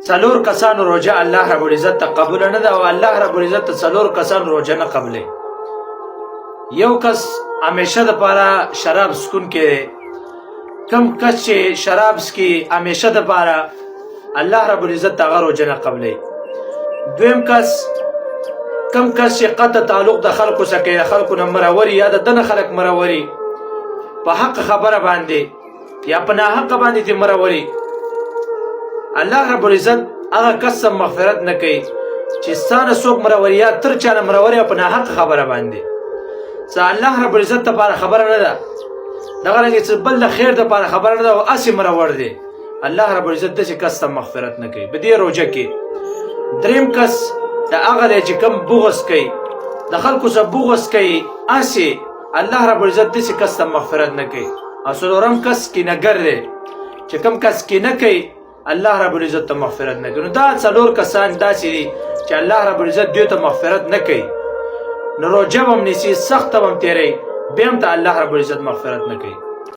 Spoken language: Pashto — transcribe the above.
څلور کسانو روزه الله رب العزت ته قبول نه ده او الله رب العزت ته څلور کسانو روزه نه قبلې. یو کس همیشه د پاره شراب سکون کې، کم کس چې شراب سکي همیشه د پاره الله رب العزت ته هغه روزه نه قبلې. دویم کس کم کس چې قطع تعلق د خلکو سره کوي، خلکو نه مروري یا د دنه خلک مروري په حق خبره باندې یا په ناحق باندې دې مروري، الله رب العزت هغه کس مغفرت نه کوي چې ستانه څوک مروري یا تر چانه مروري په ناحق خبره باندې. څه الله رب العزت ته لپاره خبره نه ده، دغه رنګه چې بل د خیر د لپاره خبره نه ده او اسې مرور دی، الله رب العزت داسې کس ته مغفرت نه کوي په دې روزه کې. دریم کس د هغه دی چې کوم بغض کوي، د خلکو سره بغض کوي، اسې الله رب العزت داسې کس ته مغفرت نه کوي. او څلورم کس کینهګر دی چې کوم کس کینه کوي الله رب العزت ته مغفرت نه کوي. نو دا څلور کسان داسې دي چې الله رب العزت دوی ته مغفرت نه کوي. نو روزه به هم نیسي، سخته به هم تېروي، بیا هم ته الله رب العزت مغفرت نه کوي.